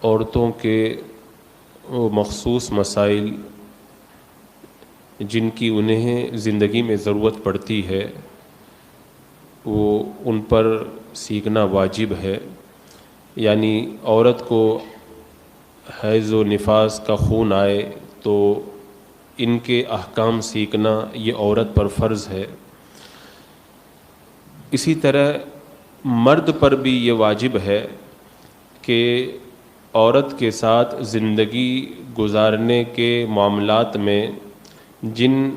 عورتوں کے وہ مخصوص مسائل جن کی انہیں زندگی میں ضرورت پڑتی ہے وہ ان پر سیکھنا واجب ہے. یعنی عورت کو حیض و نفاس کا خون آئے تو ان کے احکام سیکھنا یہ عورت پر فرض ہے. اسی طرح مرد پر بھی یہ واجب ہے کہ عورت کے ساتھ زندگی گزارنے کے معاملات میں جن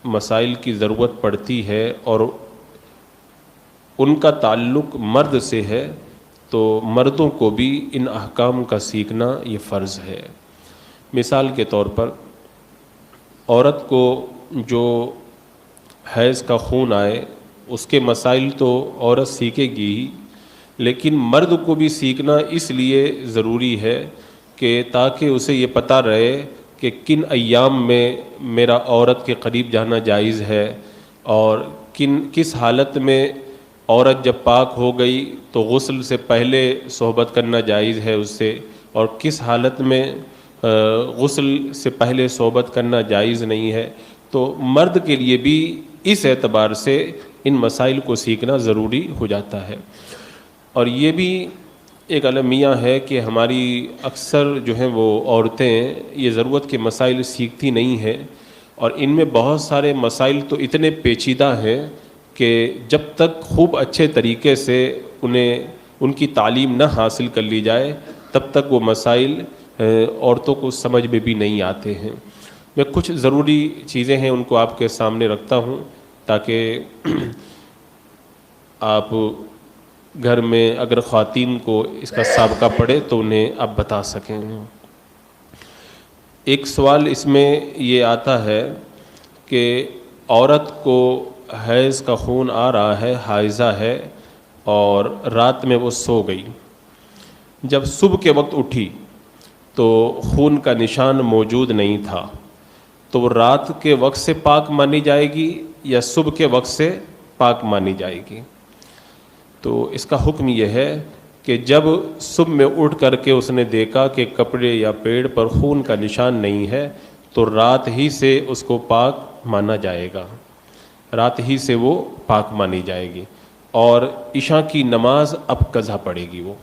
مسائل کی ضرورت پڑتی ہے اور ان کا تعلق مرد سے ہے تو مردوں کو بھی ان احکام کا سیکھنا یہ فرض ہے. مثال کے طور پر عورت کو جو حیض کا خون آئے اس کے مسائل تو عورت سیکھے گی ہی، لیکن مرد کو بھی سیکھنا اس لیے ضروری ہے کہ تاکہ اسے یہ پتہ رہے کہ کن ایام میں میرا عورت کے قریب جانا جائز ہے اور کس حالت میں عورت جب پاک ہو گئی تو غسل سے پہلے صحبت کرنا جائز ہے اس سے، اور کس حالت میں غسل سے پہلے صحبت کرنا جائز نہیں ہے. تو مرد کے لیے بھی اس اعتبار سے ان مسائل کو سیکھنا ضروری ہو جاتا ہے. اور یہ بھی ایک المیہ ہے کہ ہماری اکثر جو ہیں وہ عورتیں یہ ضرورت کے مسائل سیکھتی نہیں ہیں، اور ان میں بہت سارے مسائل تو اتنے پیچیدہ ہیں کہ جب تک خوب اچھے طریقے سے ان کی تعلیم نہ حاصل کر لی جائے تب تک وہ مسائل عورتوں کو سمجھ میں بھی نہیں آتے ہیں. میں کچھ ضروری چیزیں ہیں ان کو آپ کے سامنے رکھتا ہوں تاکہ آپ گھر میں اگر خواتین کو اس کا سابقہ پڑے تو انہیں آپ بتا سکیں. ایک سوال اس میں یہ آتا ہے کہ عورت کو حیض کا خون آ رہا ہے، حائضہ ہے، اور رات میں وہ سو گئی. جب صبح کے وقت اٹھی تو خون کا نشان موجود نہیں تھا، تو وہ رات کے وقت سے پاک مانی جائے گی یا صبح کے وقت سے پاک مانی جائے گی؟ تو اس کا حکم یہ ہے کہ جب صبح میں اٹھ کر کے اس نے دیکھا کہ کپڑے یا پیڑ پر خون کا نشان نہیں ہے تو رات ہی سے اس کو پاک مانا جائے گا، رات ہی سے وہ پاک مانی جائے گی. اور عشاء کی نماز اب قضا پڑے گی، وہ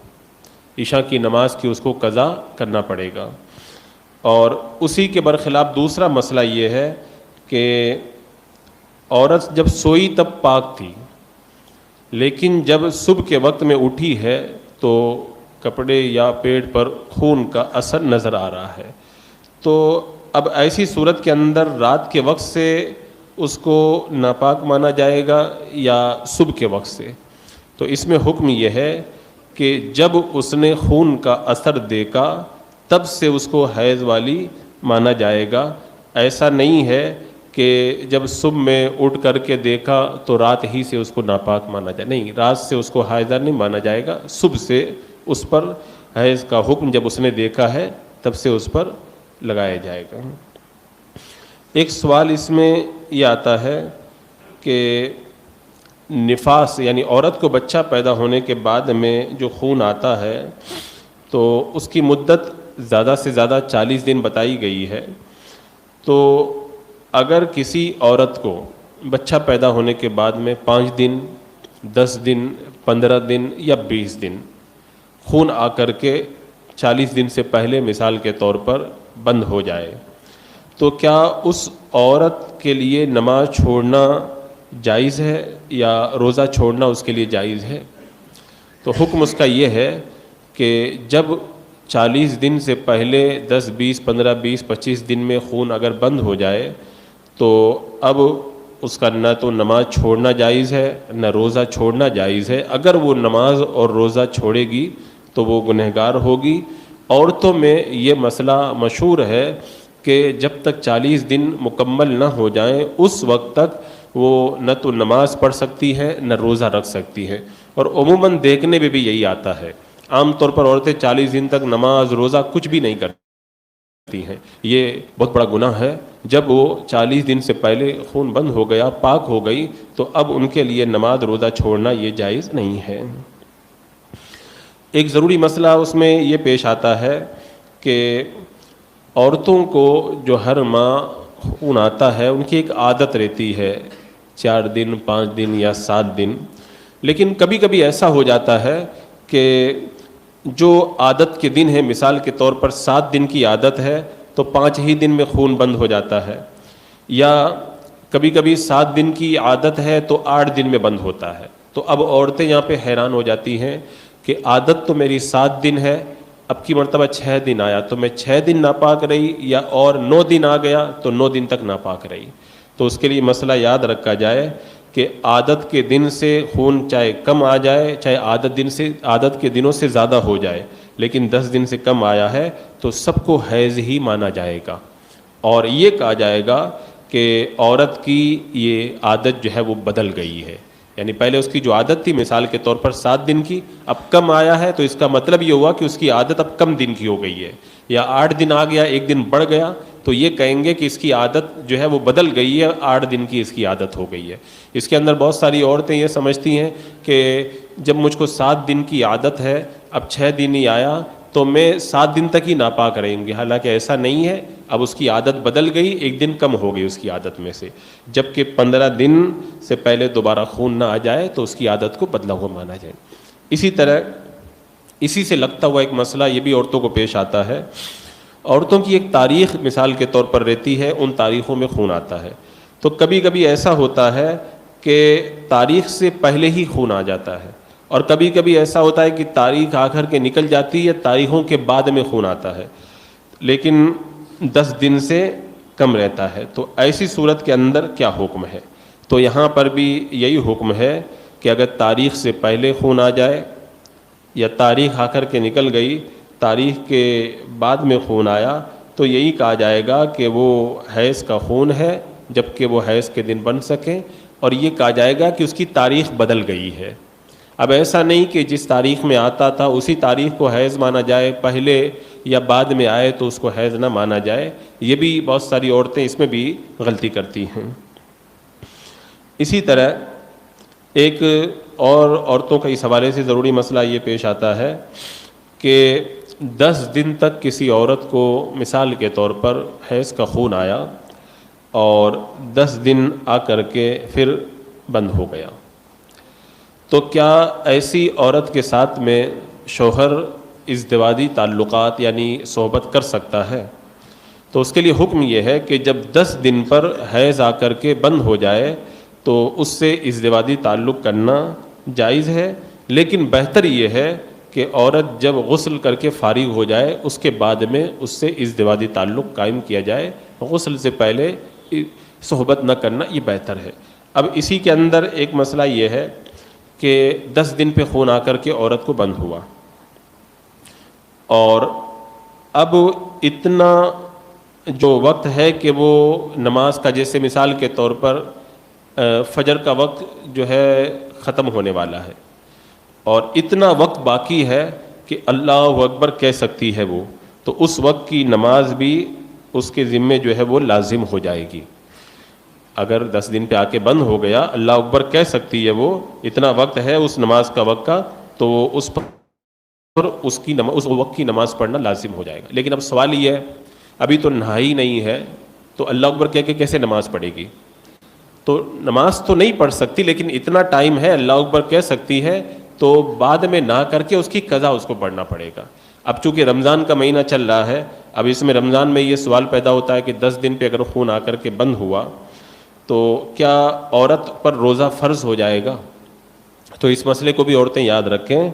عشاء کی نماز کی اس کو قضا کرنا پڑے گا. اور اسی کے برخلاف دوسرا مسئلہ یہ ہے کہ عورت جب سوئی تب پاک تھی، لیکن جب صبح کے وقت میں اٹھی ہے تو کپڑے یا پیٹ پر خون کا اثر نظر آ رہا ہے. تو اب ایسی صورت کے اندر رات کے وقت سے اس کو ناپاک مانا جائے گا یا صبح کے وقت سے؟ تو اس میں حکم یہ ہے کہ جب اس نے خون کا اثر دیکھا تب سے اس کو حیض والی مانا جائے گا. ایسا نہیں ہے کہ جب صبح میں اٹھ کر کے دیکھا تو رات ہی سے اس کو ناپاک مانا جائے، نہیں، رات سے اس کو حائضہ نہیں مانا جائے گا، صبح سے اس پر حیض کا حکم جب اس نے دیکھا ہے تب سے اس پر لگایا جائے گا. ایک سوال اس میں یہ آتا ہے کہ نفاس یعنی عورت کو بچہ پیدا ہونے کے بعد میں جو خون آتا ہے تو اس کی مدت زیادہ سے زیادہ 40 دن بتائی گئی ہے. تو اگر کسی عورت کو بچہ پیدا ہونے کے بعد میں 5 دن 10 دن 15 دن یا 20 دن خون آ کر کے 40 دن سے پہلے مثال کے طور پر بند ہو جائے تو کیا اس عورت کے لیے نماز چھوڑنا جائز ہے یا روزہ چھوڑنا اس کے لیے جائز ہے؟ تو حکم اس کا یہ ہے کہ جب 40 دن سے پہلے 10 20 15 20 25 دن میں خون اگر بند ہو جائے تو اب اس کا نہ تو نماز چھوڑنا جائز ہے نہ روزہ چھوڑنا جائز ہے. اگر وہ نماز اور روزہ چھوڑے گی تو وہ گنہگار ہوگی. عورتوں میں یہ مسئلہ مشہور ہے کہ جب تک 40 دن مکمل نہ ہو جائیں اس وقت تک وہ نہ تو نماز پڑھ سکتی ہے نہ روزہ رکھ سکتی ہے. اور عموماً دیکھنے میں بھی یہی آتا ہے، عام طور پر عورتیں 40 دن تک نماز روزہ کچھ بھی نہیں کرتی ہیں. یہ بہت بڑا گناہ ہے. جب وہ 40 دن سے پہلے خون بند ہو گیا، پاک ہو گئی، تو اب ان کے لیے نماز روزہ چھوڑنا یہ جائز نہیں ہے. ایک ضروری مسئلہ اس میں یہ پیش آتا ہے کہ عورتوں کو جو ہر ماہ خون آتا ہے ان کی ایک عادت رہتی ہے 4 دن 5 دن یا 7 دن، لیکن کبھی کبھی ایسا ہو جاتا ہے کہ جو عادت کے دن ہے، مثال کے طور پر 7 دن کی عادت ہے تو 5 ہی دن میں خون بند ہو جاتا ہے، یا کبھی کبھی 7 دن کی عادت ہے تو 8 دن میں بند ہوتا ہے۔ تو اب عورتیں یہاں پہ حیران ہو جاتی ہیں کہ عادت تو میری 7 دن ہے، اب کی مرتبہ 6 دن آیا تو میں 6 دن ناپاک رہی، یا اور 9 دن آ گیا تو 9 دن تک ناپاک رہی۔ تو اس کے لیے مسئلہ یاد رکھا جائے کہ عادت کے دن سے خون چاہے کم آ جائے، چاہے عادت کے دنوں سے زیادہ ہو جائے، لیکن 10 دن سے کم آیا ہے تو سب کو حیض ہی مانا جائے گا، اور یہ کہا جائے گا کہ عورت کی یہ عادت جو ہے وہ بدل گئی ہے۔ یعنی پہلے اس کی جو عادت تھی مثال کے طور پر 7 دن کی، اب کم آیا ہے تو اس کا مطلب یہ ہوا کہ اس کی عادت اب کم دن کی ہو گئی ہے، یا 8 دن آ گیا 1 دن بڑھ گیا تو یہ کہیں گے کہ اس کی عادت جو ہے وہ بدل گئی ہے، 8 دن کی اس کی عادت ہو گئی ہے۔ اس کے اندر بہت ساری عورتیں یہ سمجھتی ہیں کہ جب مجھ کو 7 دن کی عادت ہے، اب 6 دن ہی آیا تو میں 7 دن تک ہی ناپاک رہیں گی، حالانکہ ایسا نہیں ہے، اب اس کی عادت بدل گئی، 1 دن کم ہو گئی اس کی عادت میں سے، جبکہ 15 دن سے پہلے دوبارہ خون نہ آ جائے تو اس کی عادت کو بدلا ہوا مانا جائے۔ اسی طرح اسی سے لگتا ہوا ایک مسئلہ یہ بھی عورتوں کو پیش آتا ہے، عورتوں کی ایک تاریخ مثال کے طور پر رہتی ہے، ان تاریخوں میں خون آتا ہے، تو کبھی کبھی ایسا ہوتا ہے کہ تاریخ سے پہلے ہی خون آ جاتا ہے، اور کبھی کبھی ایسا ہوتا ہے کہ تاریخ آ کر کے نکل جاتی ہے، تاریخوں کے بعد میں خون آتا ہے، لیکن 10 دن سے کم رہتا ہے۔ تو ایسی صورت کے اندر کیا حکم ہے؟ تو یہاں پر بھی یہی حکم ہے کہ اگر تاریخ سے پہلے خون آ جائے یا تاریخ آ کر کے نکل گئی، تاریخ کے بعد میں خون آیا، تو یہی کہا جائے گا کہ وہ حیض کا خون ہے، جب کہ وہ حیض کے دن بن سکیں، اور یہ کہا جائے گا کہ اس کی تاریخ بدل گئی ہے۔ اب ایسا نہیں کہ جس تاریخ میں آتا تھا اسی تاریخ کو حیض مانا جائے، پہلے یا بعد میں آئے تو اس کو حیض نہ مانا جائے، یہ بھی بہت ساری عورتیں اس میں بھی غلطی کرتی ہیں۔ اسی طرح ایک اور عورتوں کا اس حوالے سے ضروری مسئلہ یہ پیش آتا ہے کہ 10 دن تک کسی عورت کو مثال کے طور پر حیض کا خون آیا اور 10 دن آ کر کے پھر بند ہو گیا، تو کیا ایسی عورت کے ساتھ میں شوہر ازدواجی تعلقات یعنی صحبت کر سکتا ہے؟ تو اس کے لیے حکم یہ ہے کہ جب 10 دن پر حیض آ کر کے بند ہو جائے تو اس سے ازدواجی تعلق کرنا جائز ہے، لیکن بہتر یہ ہے کہ عورت جب غسل کر کے فارغ ہو جائے اس کے بعد میں اس سے ازدواجی تعلق قائم کیا جائے، غسل سے پہلے صحبت نہ کرنا یہ بہتر ہے۔ اب اسی کے اندر ایک مسئلہ یہ ہے کہ 10 دن پہ خون آ کر کے عورت کو بند ہوا، اور اب اتنا جو وقت ہے کہ وہ نماز کا، جیسے مثال کے طور پر فجر کا وقت جو ہے ختم ہونے والا ہے، اور اتنا وقت باقی ہے کہ اللہ اکبر کہہ سکتی ہے وہ، تو اس وقت کی نماز بھی اس کے ذمے جو ہے وہ لازم ہو جائے گی۔ اگر 10 دن پہ آ کے بند ہو گیا، اللہ اکبر کہہ سکتی ہے وہ، اتنا وقت ہے اس نماز کا وقت کا، تو اس پر اس وقت کی نماز پڑھنا لازم ہو جائے گا۔ لیکن اب سوال یہ ہے، ابھی تو نہائی نہیں ہے تو اللہ اکبر کہہ کے کیسے نماز پڑھے گی؟ تو نماز تو نہیں پڑھ سکتی، لیکن اتنا ٹائم ہے، اللہ اکبر کہہ سکتی ہے، تو بعد میں نہ کر کے اس کی قضا اس کو پڑھنا پڑے گا۔ اب چونکہ رمضان کا مہینہ چل رہا ہے، اب اس میں رمضان میں یہ سوال پیدا ہوتا ہے کہ 10 دن پہ اگر خون آ کر کے بند ہوا تو کیا عورت پر روزہ فرض ہو جائے گا؟ تو اس مسئلے کو بھی عورتیں یاد رکھیں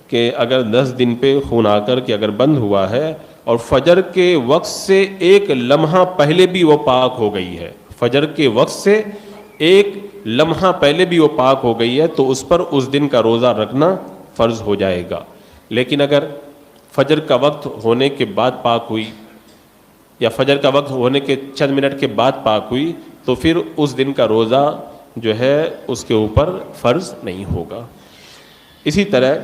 کہ اگر 10 دن پہ خون آ کر کے اگر بند ہوا ہے اور فجر کے وقت سے 1 لمحہ پہلے بھی وہ پاک ہو گئی ہے، فجر کے وقت سے 1 لمحہ پہلے بھی وہ پاک ہو گئی ہے، تو اس پر اس دن کا روزہ رکھنا فرض ہو جائے گا۔ لیکن اگر فجر کا وقت ہونے کے بعد پاک ہوئی یا فجر کا وقت ہونے کے چند منٹ کے بعد پاک ہوئی تو پھر اس دن کا روزہ جو ہے اس کے اوپر فرض نہیں ہوگا۔ اسی طرح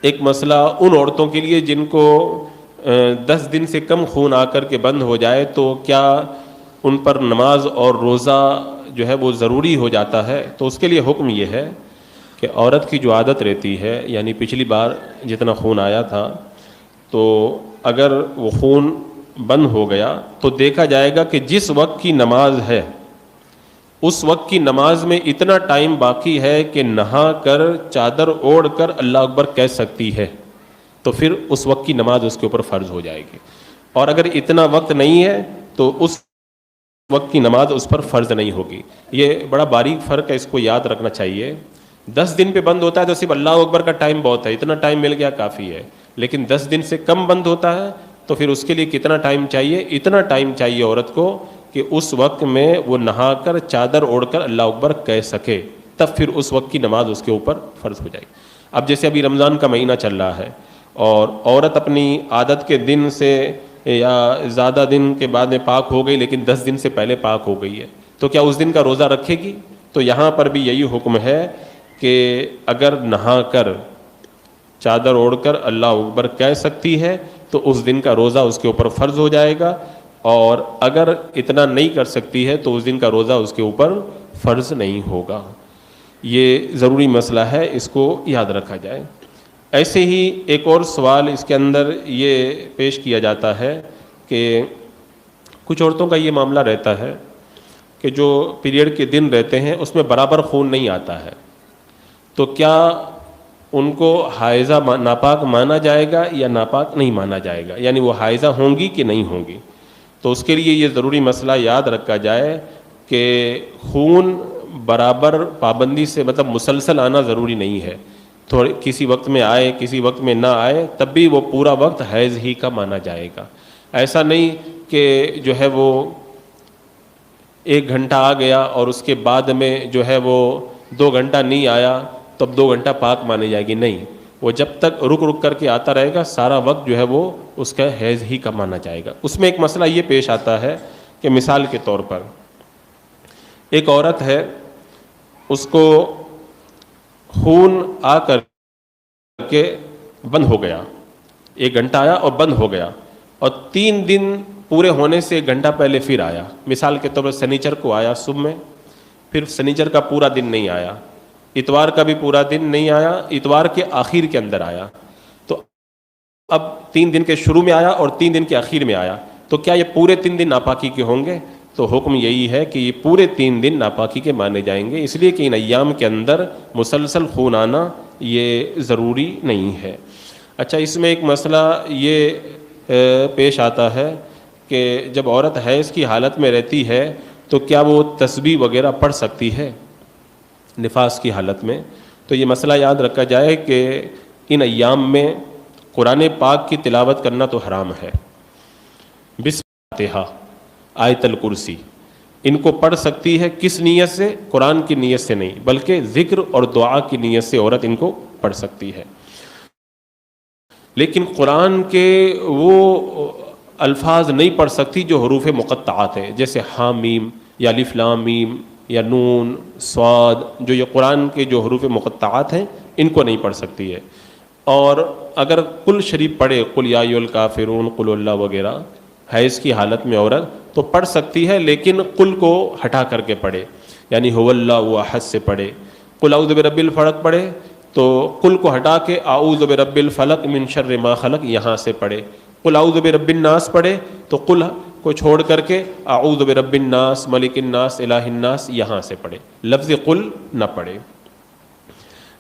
ایک مسئلہ ان عورتوں کے لیے جن کو 10 دن سے کم خون آ کر کے بند ہو جائے تو کیا ان پر نماز اور روزہ جو ہے وہ ضروری ہو جاتا ہے؟ تو اس کے لیے حکم یہ ہے کہ عورت کی جو عادت رہتی ہے، یعنی پچھلی بار جتنا خون آیا تھا، تو اگر وہ خون بند ہو گیا تو دیکھا جائے گا کہ جس وقت کی نماز ہے اس وقت کی نماز میں اتنا ٹائم باقی ہے کہ نہا کر چادر اوڑھ کر اللہ اکبر کہہ سکتی ہے، تو پھر اس وقت کی نماز اس کے اوپر فرض ہو جائے گی. اور اگر اتنا وقت نہیں ہے تو اس وقت کی نماز اس پر فرض نہیں ہوگی. یہ بڑا باریک فرق ہے، اس کو یاد رکھنا چاہیے. 10 دن پہ بند ہوتا ہے تو صرف اللہ اکبر کا ٹائم بہت ہے، اتنا ٹائم مل گیا کافی ہے. لیکن 10 دن سے کم بند ہوتا ہے تو پھر اس کے لیے کتنا ٹائم چاہیے؟ اتنا ٹائم چاہیے عورت کو کہ اس وقت میں وہ نہا کر چادر اوڑھ کر اللہ اکبر کہہ سکے، تب پھر اس وقت کی نماز اس کے اوپر فرض ہو جائے گی. اب جیسے ابھی رمضان کا مہینہ چل رہا ہے اور عورت اپنی عادت کے دن سے یا زیادہ دن کے بعد میں پاک ہو گئی لیکن 10 دن سے پہلے پاک ہو گئی ہے، تو کیا اس دن کا روزہ رکھے گی؟ تو یہاں پر بھی یہی حکم ہے کہ اگر نہا کر چادر اوڑھ کر اللہ اکبر کہہ سکتی ہے تو اس دن کا روزہ اس کے اوپر فرض ہو جائے گا، اور اگر اتنا نہیں کر سکتی ہے تو اس دن کا روزہ اس کے اوپر فرض نہیں ہوگا. یہ ضروری مسئلہ ہے، اس کو یاد رکھا جائے. ایسے ہی ایک اور سوال اس کے اندر یہ پیش کیا جاتا ہے کہ کچھ عورتوں کا یہ معاملہ رہتا ہے کہ جو پیریڈ کے دن رہتے ہیں اس میں برابر خون نہیں آتا ہے، تو کیا ان کو حائضہ ناپاک مانا جائے گا یا ناپاک نہیں مانا جائے گا؟ یعنی وہ حائضہ ہوں گی کہ نہیں ہوں گی؟ تو اس کے لیے یہ ضروری مسئلہ یاد رکھا جائے کہ خون برابر پابندی سے مطلب مسلسل آنا ضروری نہیں ہے. تھوڑے کسی وقت میں آئے کسی وقت میں نہ آئے تب بھی وہ پورا وقت حیض ہی کا مانا جائے گا. ایسا نہیں کہ جو ہے وہ 1 گھنٹہ آ گیا اور اس کے بعد میں جو ہے وہ 2 گھنٹہ نہیں آیا تو اب 2 گھنٹہ پاک مانی جائے گی. نہیں، وہ جب تک رک رک کر کے آتا رہے گا سارا وقت جو ہے وہ اس کا حیض ہی کا مانا جائے گا. اس میں ایک مسئلہ یہ پیش آتا ہے کہ مثال کے طور پر ایک عورت ہے، اس کو خون آ کر کے بند ہو گیا، 1 گھنٹہ آیا اور بند ہو گیا، اور 3 دن پورے ہونے سے 1 گھنٹہ پہلے پھر آیا. مثال کے طور پر سنیچر کو آیا صبح میں، پھر سنیچر کا پورا دن نہیں آیا، اتوار کا بھی پورا دن نہیں آیا، اتوار کے آخر کے اندر آیا. تو اب 3 دن کے شروع میں آیا اور 3 دن کے آخر میں آیا، تو کیا یہ پورے 3 دن ناپاکی کے ہوں گے؟ تو حکم یہی ہے کہ یہ پورے 3 دن ناپاکی کے مانے جائیں گے، اس لیے کہ ان ایام کے اندر مسلسل خون آنا یہ ضروری نہیں ہے. اچھا، اس میں ایک مسئلہ یہ پیش آتا ہے کہ جب عورت حیض کی حالت میں رہتی ہے تو کیا وہ تسبیح وغیرہ پڑھ سکتی ہے نفاس کی حالت میں؟ تو یہ مسئلہ یاد رکھا جائے کہ ان ایام میں قرآن پاک کی تلاوت کرنا تو حرام ہے. بسم فاتحہ، آیت الکرسی، ان کو پڑھ سکتی ہے کس نیت سے؟ قرآن کی نیت سے نہیں، بلکہ ذکر اور دعا کی نیت سے عورت ان کو پڑھ سکتی ہے. لیکن قرآن کے وہ الفاظ نہیں پڑھ سکتی جو حروف مقطعات ہیں، جیسے حامیم یا الف لام میم یا نون صاد، جو یہ قرآن کے جو حروف مقطعات ہیں ان کو نہیں پڑھ سکتی ہے. اور اگر قل شریف پڑھے، قل یا ایھا الکافرون، قل اللہ وغیرہ، حیض کی حالت میں عورت تو پڑھ سکتی ہے، لیکن قل کو ہٹا کر کے پڑھے، یعنی هو اللہ احد سے پڑھے. قل اعوذ برب الفلق پڑھے تو قل کو ہٹا کے اعوذ برب الفلق من شر ما خلق یہاں سے پڑھے. قل اعوذ برب الناس پڑھے تو قل کو چھوڑ کر کے اعوذ برب الناس ملک الناس الہ الناس یہاں سے پڑھے، لفظ قل نہ پڑھے.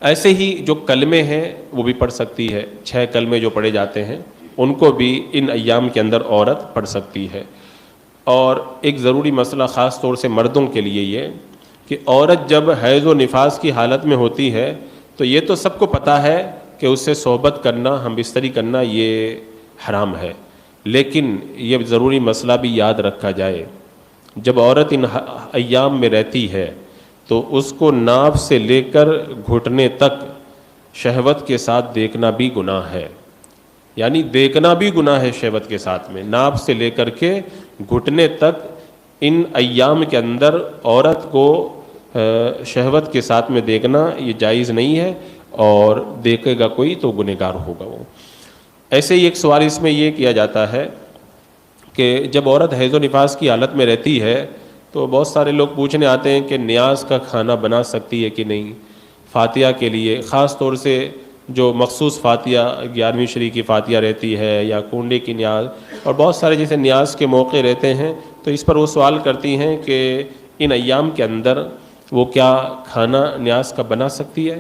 ایسے ہی جو کلمے ہیں وہ بھی پڑھ سکتی ہے، 6 کلمے جو پڑھے جاتے ہیں ان کو بھی ان ایام کے اندر عورت پڑھ سکتی ہے. اور ایک ضروری مسئلہ خاص طور سے مردوں کے لیے یہ کہ عورت جب حیض و نفاس کی حالت میں ہوتی ہے تو یہ تو سب کو پتہ ہے کہ اس سے صحبت کرنا، ہم بستری کرنا یہ حرام ہے، لیکن یہ ضروری مسئلہ بھی یاد رکھا جائے، جب عورت ان ایام میں رہتی ہے تو اس کو ناف سے لے کر گھٹنے تک شہوت کے ساتھ دیکھنا بھی گناہ ہے. یعنی دیکھنا بھی گناہ ہے شہوت کے ساتھ میں، ناف سے لے کر کے گھٹنے تک ان ایام کے اندر عورت کو شہوت کے ساتھ میں دیکھنا یہ جائز نہیں ہے، اور دیکھے گا کوئی تو گنہگار ہوگا وہ. ایسے ہی ایک سوال اس میں یہ کیا جاتا ہے کہ جب عورت حیض و نفاس کی حالت میں رہتی ہے تو بہت سارے لوگ پوچھنے آتے ہیں کہ نیاز کا کھانا بنا سکتی ہے کہ نہیں، فاتحہ کے لیے خاص طور سے جو مخصوص فاتحہ 11ویں شریح کی فاتحہ رہتی ہے یا کنڈے کی نیاز اور بہت سارے جیسے نیاز کے موقع رہتے ہیں، تو اس پر وہ سوال کرتی ہیں کہ ان ایام کے اندر وہ کیا کھانا نیاز کا بنا سکتی ہے۔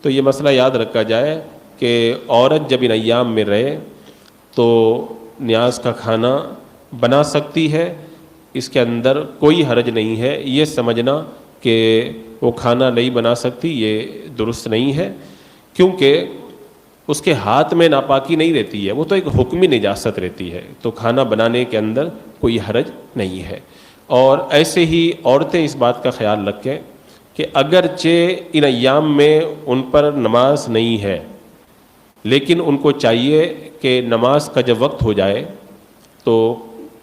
تو یہ مسئلہ یاد رکھا جائے کہ عورت جب ان ایام میں رہے تو نیاز کا کھانا بنا سکتی ہے، اس کے اندر کوئی حرج نہیں ہے۔ یہ سمجھنا کہ وہ کھانا نہیں بنا سکتی یہ درست نہیں ہے، کیونکہ اس کے ہاتھ میں ناپاکی نہیں رہتی ہے، وہ تو ایک حکمی نجاست رہتی ہے، تو کھانا بنانے کے اندر کوئی حرج نہیں ہے۔ اور ایسے ہی عورتیں اس بات کا خیال رکھیں کہ اگرچہ ان ایام میں ان پر نماز نہیں ہے، لیکن ان کو چاہیے کہ نماز کا جب وقت ہو جائے تو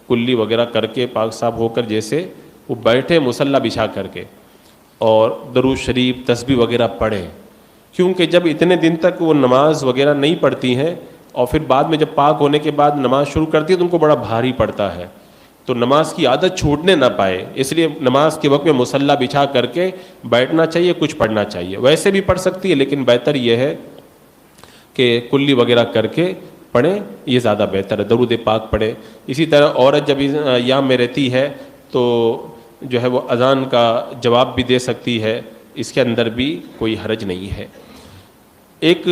کلی وغیرہ کر کے پاک صاف ہو کر جیسے وہ بیٹھے مصلی بچھا کر کے اور درود شریف تسبیح وغیرہ پڑھیں، کیونکہ جب اتنے دن تک وہ نماز وغیرہ نہیں پڑھتی ہیں اور پھر بعد میں جب پاک ہونے کے بعد نماز شروع کرتی ہے تو ان کو بڑا بھاری پڑتا ہے، تو نماز کی عادت چھوٹنے نہ پائے، اس لیے نماز کے وقت میں مصلی بچھا کر کے بیٹھنا چاہیے، کچھ پڑھنا چاہیے۔ ویسے بھی پڑھ سکتی ہے لیکن بہتر یہ ہے کہ کلی وغیرہ کر کے پڑھیں، یہ زیادہ بہتر ہے، درود پاک پڑھیں۔ اسی طرح عورت جب ایام میں رہتی ہے تو جو ہے وہ اذان کا جواب بھی دے سکتی ہے، اس کے اندر بھی کوئی حرج نہیں ہے۔ ایک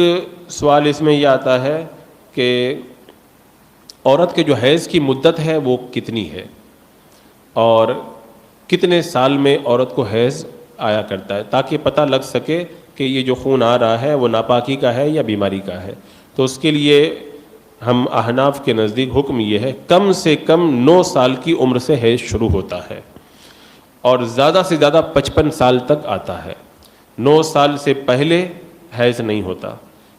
سوال اس میں یہ آتا ہے کہ عورت کے جو حیض کی مدت ہے وہ کتنی ہے اور کتنے سال میں عورت کو حیض آیا کرتا ہے، تاکہ پتہ لگ سکے کہ یہ جو خون آ رہا ہے وہ ناپاکی کا ہے یا بیماری کا ہے۔ تو اس کے لیے ہم احناف کے نزدیک حکم یہ ہے کم سے کم 9 سال کی عمر سے حیض شروع ہوتا ہے اور زیادہ سے زیادہ 55 سال تک آتا ہے۔ 9 سال سے پہلے حیض نہیں ہوتا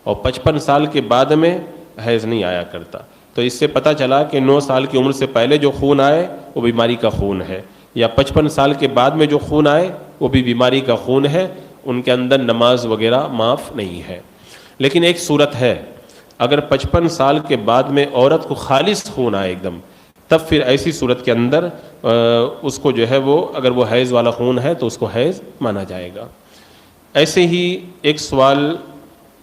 اور 55 سال کے بعد میں حیض نہیں آیا کرتا۔ تو اس سے پتہ چلا کہ 9 سال کی عمر سے پہلے جو خون آئے وہ بیماری کا خون ہے، یا 55 سال کے بعد میں جو خون آئے وہ بھی بیماری کا خون ہے، ان کے اندر نماز وغیرہ معاف نہیں ہے۔ لیکن ایک صورت ہے، اگر 55 سال کے بعد میں عورت کو خالص خون آئے ایک دم، تب پھر ایسی صورت کے اندر اس کو جو ہے وہ اگر وہ حیض والا خون ہے تو اس کو حیض مانا جائے گا۔ ایسے ہی ایک سوال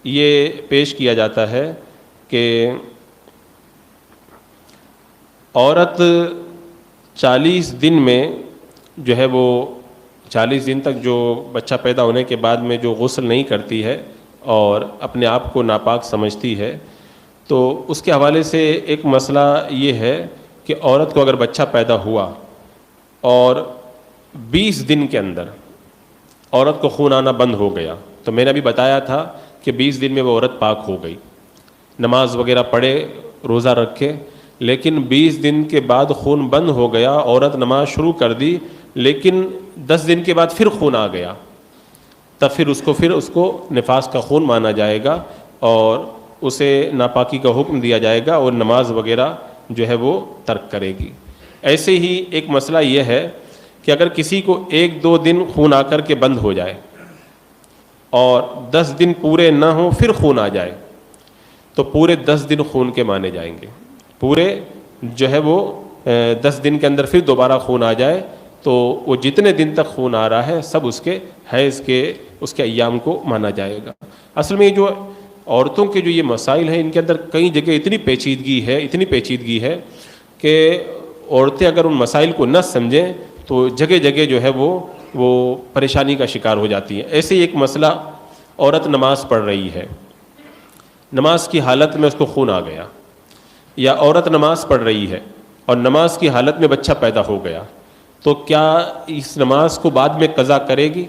یہ پیش کیا جاتا ہے کہ عورت 40 دن میں جو ہے وہ 40 دن تک جو بچہ پیدا ہونے کے بعد میں جو غسل نہیں کرتی ہے اور اپنے آپ کو ناپاک سمجھتی ہے، تو اس کے حوالے سے ایک مسئلہ یہ ہے کہ عورت کو اگر بچہ پیدا ہوا اور 20 دن کے اندر عورت کو خون آنا بند ہو گیا، تو میں نے ابھی بتایا تھا کہ 20 دن میں وہ عورت پاک ہو گئی، نماز وغیرہ پڑھے، روزہ رکھے، لیکن 20 دن کے بعد خون بند ہو گیا، عورت نماز شروع کر دی، لیکن 10 دن کے بعد پھر خون آ گیا، تب پھر اس کو نفاس کا خون مانا جائے گا اور اسے ناپاکی کا حکم دیا جائے گا اور نماز وغیرہ جو ہے وہ ترک کرے گی۔ ایسے ہی ایک مسئلہ یہ ہے کہ اگر کسی کو 1-2 دن خون آ کر کے بند ہو جائے اور 10 دن پورے نہ ہوں پھر خون آ جائے، تو پورے 10 دن خون کے مانے جائیں گے، پورے جو ہے وہ 10 دن کے اندر پھر دوبارہ خون آ جائے تو وہ جتنے دن تک خون آ رہا ہے سب اس کے حیض کے اس کے ایام کو مانا جائے گا۔ اصل میں جو عورتوں کے جو یہ مسائل ہیں ان کے اندر کئی جگہ اتنی پیچیدگی ہے کہ عورتیں اگر ان مسائل کو نہ سمجھیں تو جگہ جگہ جو ہے وہ پریشانی کا شکار ہو جاتی ہیں۔ ایسے ہی ایک مسئلہ، عورت نماز پڑھ رہی ہے، نماز کی حالت میں اس کو خون آ گیا، یا عورت نماز پڑھ رہی ہے اور نماز کی حالت میں بچہ پیدا ہو گیا، تو کیا اس نماز کو بعد میں قضا کرے گی؟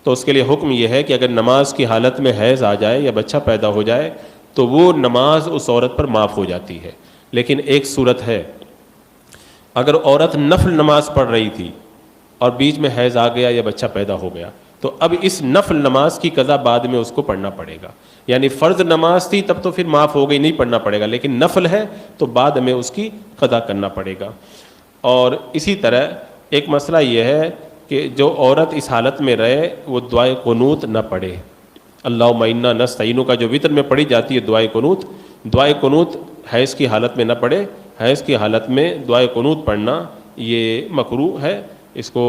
تو اس کے لیے حکم یہ ہے کہ اگر نماز کی حالت میں حیض آ جائے یا بچہ پیدا ہو جائے تو وہ نماز اس عورت پر معاف ہو جاتی ہے۔ لیکن ایک صورت ہے، اگر عورت نفل نماز پڑھ رہی تھی اور بیچ میں حیض آ گیا یا بچہ پیدا ہو گیا، تو اب اس نفل نماز کی قضا بعد میں اس کو پڑھنا پڑے گا۔ یعنی فرض نماز تھی تب تو پھر معاف ہو گئی، نہیں پڑھنا پڑے گا، لیکن نفل ہے تو بعد میں اس کی قضا کرنا پڑے گا۔ اور اسی طرح ایک مسئلہ یہ ہے کہ جو عورت اس حالت میں رہے وہ دعائے قنوت نہ پڑھے۔ اللہم انا نستعینک کا جو وتر میں پڑھی جاتی ہے دعائے قنوت حیض کی حالت میں نہ پڑھے۔ حیض کی حالت میں دعائے قنوت پڑھنا یہ مکروہ ہے، اس کو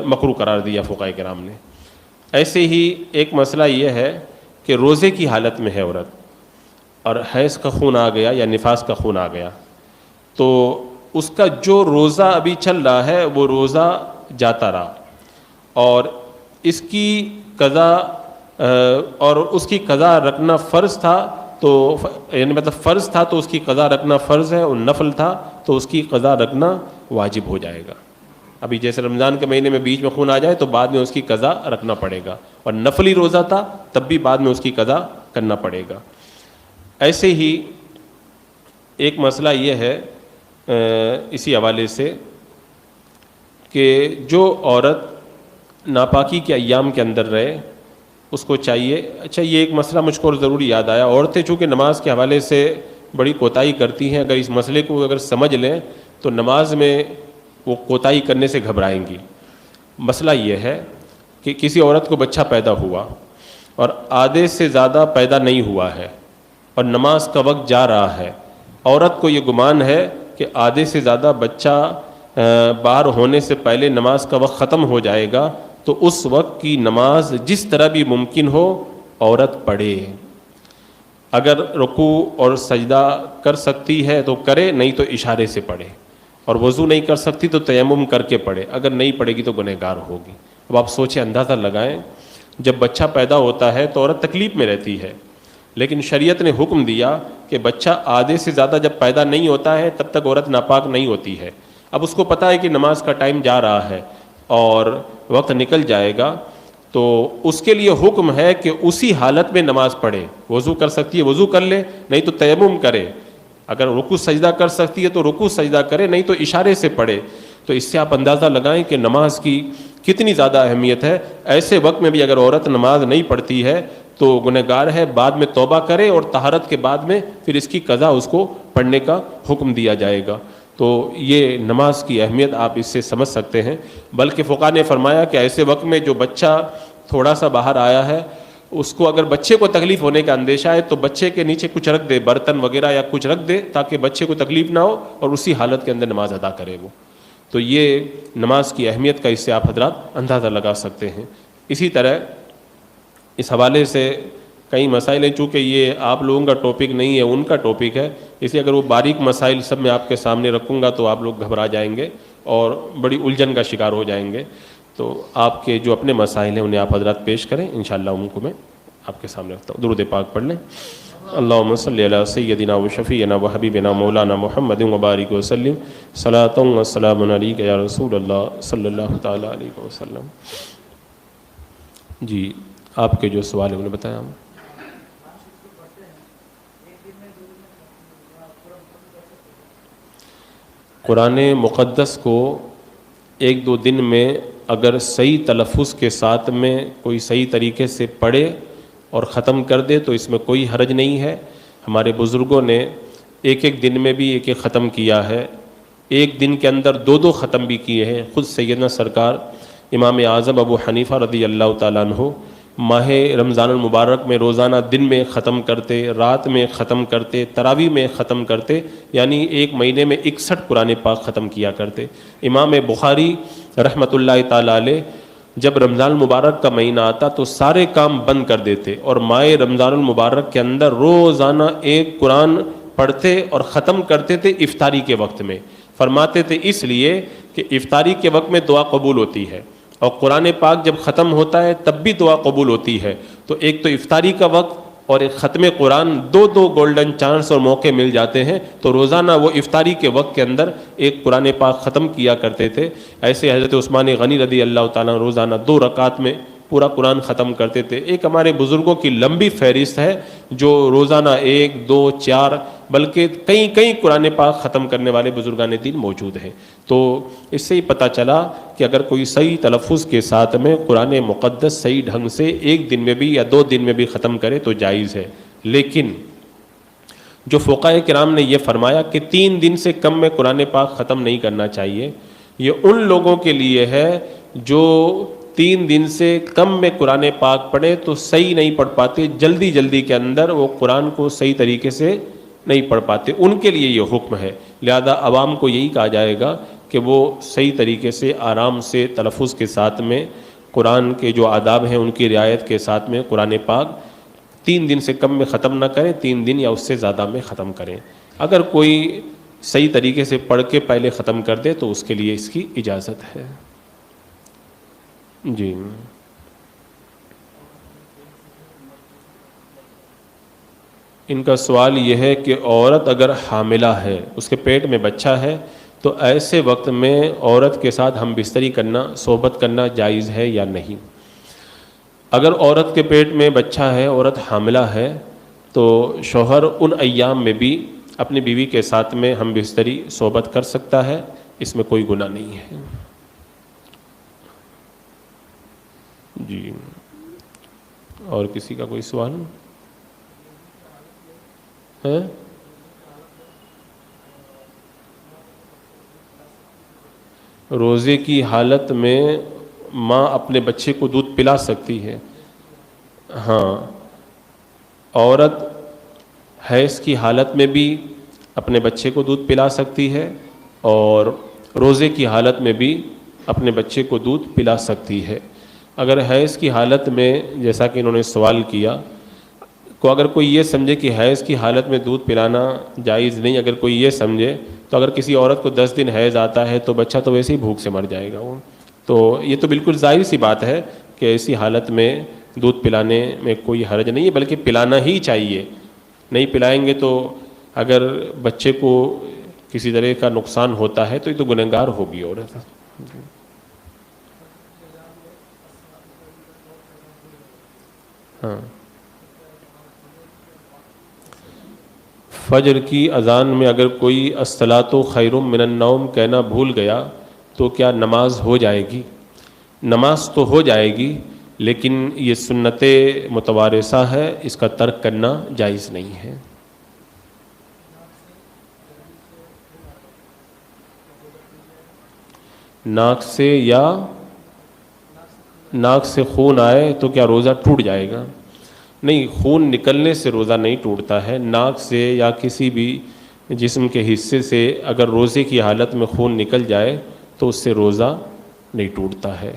مکروہ قرار دیا فقہاء کرام نے۔ ایسے ہی ایک مسئلہ یہ ہے کہ روزے کی حالت میں ہے عورت اور حیض کا خون آ گیا یا نفاس کا خون آ گیا، تو اس کا جو روزہ ابھی چل رہا ہے وہ روزہ جاتا رہا، اور اس کی قضا اور اس کی قضا رکھنا فرض تھا، تو یعنی مطلب فرض تھا تو اس کی قضا رکھنا فرض ہے، اور نفل تھا تو اس کی قضا رکھنا واجب ہو جائے گا۔ ابھی جیسے رمضان کے مہینے میں بیچ میں خون آ جائے تو بعد میں اس کی قضا رکھنا پڑے گا، اور نفلی روزہ تھا تب بھی بعد میں اس کی قضا کرنا پڑے گا۔ ایسے ہی ایک مسئلہ یہ ہے اسی حوالے سے کہ جو عورت ناپاکی کے ایام کے اندر رہے اس کو چاہیے، اچھا یہ ایک مسئلہ مجھ کو ضروری یاد آیا، عورتیں چونکہ نماز کے حوالے سے بڑی کوتاہی کرتی ہیں، اگر اس مسئلے کو اگر سمجھ لیں تو نماز میں وہ کوتاہی کرنے سے گھبرائیں گی۔ مسئلہ یہ ہے کہ کسی عورت کو بچہ پیدا ہوا اور آدھے سے زیادہ پیدا نہیں ہوا ہے اور نماز کا وقت جا رہا ہے، عورت کو یہ گمان ہے کہ آدھے سے زیادہ بچہ باہر ہونے سے پہلے نماز کا وقت ختم ہو جائے گا، تو اس وقت کی نماز جس طرح بھی ممکن ہو عورت پڑھے، اگر رکوع اور سجدہ کر سکتی ہے تو کرے، نہیں تو اشارے سے پڑھے، اور وضو نہیں کر سکتی تو تیمم کر کے پڑھے، اگر نہیں پڑھے گی تو گنہگار ہوگی۔ اب آپ سوچیں، اندازہ لگائیں، جب بچہ پیدا ہوتا ہے تو عورت تکلیف میں رہتی ہے، لیکن شریعت نے حکم دیا کہ بچہ آدھے سے زیادہ جب پیدا نہیں ہوتا ہے تب تک عورت ناپاک نہیں ہوتی ہے۔ اب اس کو پتہ ہے کہ نماز کا ٹائم جا رہا ہے اور وقت نکل جائے گا، تو اس کے لیے حکم ہے کہ اسی حالت میں نماز پڑھے، وضو کر سکتی ہے وضو کر لے، نہیں تو تیمم کرے، اگر رکوع سجدہ کر سکتی ہے تو رکوع سجدہ کرے، نہیں تو اشارے سے پڑھے۔ تو اس سے آپ اندازہ لگائیں کہ نماز کی کتنی زیادہ اہمیت ہے۔ ایسے وقت میں بھی اگر عورت نماز نہیں پڑھتی ہے تو گنہگار ہے، بعد میں توبہ کرے اور طہارت کے بعد میں پھر اس کی قضا اس کو پڑھنے کا حکم دیا جائے گا۔ تو یہ نماز کی اہمیت آپ اس سے سمجھ سکتے ہیں۔ بلکہ فقہاء نے فرمایا کہ ایسے وقت میں جو بچہ تھوڑا سا باہر آیا ہے، اس کو اگر بچے کو تکلیف ہونے کا اندیشہ ہے تو بچے کے نیچے کچھ رکھ دے، برتن وغیرہ یا کچھ رکھ دے، تاکہ بچے کو تکلیف نہ ہو اور اسی حالت کے اندر نماز ادا کرے وہ۔ تو یہ نماز کی اہمیت کا اس سے آپ حضرات اندازہ لگا سکتے ہیں۔ اسی طرح اس حوالے سے کئی مسائل ہیں، چونکہ یہ آپ لوگوں کا ٹاپک نہیں ہے، ان کا ٹاپک ہے، اس لیے اگر وہ باریک مسائل سب میں آپ کے سامنے رکھوں گا تو آپ لوگ گھبرا جائیں گے اور بڑی الجھن کا شکار ہو جائیں گے۔ تو آپ کے جو اپنے مسائل ہیں انہیں آپ حضرات پیش کریں، انشاءاللہ ان کو میں آپ کے سامنے رکھتا ہوں۔ درود پاک پڑھ لیں۔ اللہم صلی علی سیدنا و شفیعنا و حبیبنا مولانا محمد و بارک وسلم، صلاۃ و سلام علیک یا رسول اللہ صلی اللہ تعالی علیہ وسلم۔ جی آپ کے جو سوال ہے انہیں بتائیں ہم۔ قرآن مقدس کو ایک دو دن میں اگر صحیح تلفظ کے ساتھ میں کوئی صحیح طریقے سے پڑھے اور ختم کر دے تو اس میں کوئی حرج نہیں ہے۔ ہمارے بزرگوں نے ایک ایک دن میں بھی ایک ایک ختم کیا ہے، ایک دن کے اندر دو دو ختم بھی کیے ہیں۔ خود سیدنا سرکار امام اعظم ابو حنیفہ رضی اللہ تعالیٰ عنہ ماہ رمضان المبارک میں روزانہ دن میں ختم کرتے، رات میں ختم کرتے، تراویح میں ختم کرتے، یعنی ایک مہینے میں 61 قرآن پاک ختم کیا کرتے۔ امام بخاری رحمۃ اللہ تعالیٰ علیہ جب رمضان المبارک کا مہینہ آتا تو سارے کام بند کر دیتے اور ماہ رمضان المبارک کے اندر روزانہ ایک قرآن پڑھتے اور ختم کرتے تھے افطاری کے وقت میں۔ فرماتے تھے اس لیے کہ افطاری کے وقت میں دعا قبول ہوتی ہے، اور قرآن پاک جب ختم ہوتا ہے تب بھی دعا قبول ہوتی ہے۔ تو ایک تو افطاری کا وقت اور ایک ختم قرآن، دو دو گولڈن چانس اور موقع مل جاتے ہیں، تو روزانہ وہ افطاری کے وقت کے اندر ایک قرآن پاک ختم کیا کرتے تھے۔ ایسے حضرت عثمان غنی رضی اللہ تعالیٰ روزانہ 2 رکعت میں پورا قرآن ختم کرتے تھے۔ ایک ہمارے بزرگوں کی لمبی فہرست ہے جو روزانہ 1 2 4 بلکہ کئی قرآن پاک ختم کرنے والے بزرگان دین موجود ہیں۔ تو اس سے ہی پتہ چلا کہ اگر کوئی صحیح تلفظ کے ساتھ میں قرآن مقدس صحیح ڈھنگ سے ایک دن میں بھی یا 2 دن میں بھی ختم کرے تو جائز ہے۔ لیکن جو فقہاء کرام نے یہ فرمایا کہ 3 دن سے کم میں قرآن پاک ختم نہیں کرنا چاہیے، یہ ان لوگوں کے لیے ہے جو 3 دن سے کم میں قرآن پاک پڑھے تو صحیح نہیں پڑھ پاتے، جلدی کے اندر وہ قرآن کو صحیح طریقے سے نہیں پڑھ پاتے، ان کے لیے یہ حکم ہے۔ لہذا عوام کو یہی کہا جائے گا کہ وہ صحیح طریقے سے آرام سے تلفظ کے ساتھ میں قرآن کے جو آداب ہیں ان کی رعایت کے ساتھ میں قرآن پاک 3 دن سے کم میں ختم نہ کریں، 3 دن یا اس سے زیادہ میں ختم کریں۔ اگر کوئی صحیح طریقے سے پڑھ کے پہلے ختم کر دے تو اس کے لیے اس کی اجازت ہے۔ جی ان کا سوال یہ ہے کہ عورت اگر حاملہ ہے، اس کے پیٹ میں بچہ ہے، تو ایسے وقت میں عورت کے ساتھ ہم بستری کرنا، صحبت کرنا جائز ہے یا نہیں؟ اگر عورت کے پیٹ میں بچہ ہے، عورت حاملہ ہے، تو شوہر ان ایام میں بھی اپنی بیوی کے ساتھ میں ہم بستری صحبت کر سکتا ہے، اس میں کوئی گناہ نہیں ہے۔ جی اور کسی کا کوئی سوال ہے؟ روزے کی حالت میں ماں اپنے بچے کو دودھ پلا سکتی ہے۔ ہاں، عورت حیض کی حالت میں بھی اپنے بچے کو دودھ پلا سکتی ہے اور روزے کی حالت میں بھی اپنے بچے کو دودھ پلا سکتی ہے۔ اگر حیض کی حالت میں، جیسا کہ انہوں نے سوال کیا، کو اگر کوئی یہ سمجھے کہ حیض کی حالت میں دودھ پلانا جائز نہیں، اگر کوئی یہ سمجھے، تو اگر کسی عورت کو 10 دن حیض آتا ہے تو بچہ تو ویسے ہی بھوک سے مر جائے گا وہ، تو یہ تو بالکل ظاہر سی بات ہے کہ ایسی حالت میں دودھ پلانے میں کوئی حرج نہیں ہے، بلکہ پلانا ہی چاہیے۔ نہیں پلائیں گے تو اگر بچے کو کسی طرح کا نقصان ہوتا ہے تو یہ تو گنہگار ہوگی عورت۔ ہاں، فجر کی اذان میں اگر کوئی الصلاۃ خیر من النوم کہنا بھول گیا تو کیا نماز ہو جائے گی؟ نماز تو ہو جائے گی، لیکن یہ سنت متوارثہ ہے، اس کا ترک کرنا جائز نہیں ہے۔ ناک سے خون آئے تو کیا روزہ ٹوٹ جائے گا؟ نہیں، خون نکلنے سے روزہ نہیں ٹوٹتا ہے۔ ناک سے یا کسی بھی جسم کے حصے سے اگر روزے کی حالت میں خون نکل جائے تو اس سے روزہ نہیں ٹوٹتا ہے۔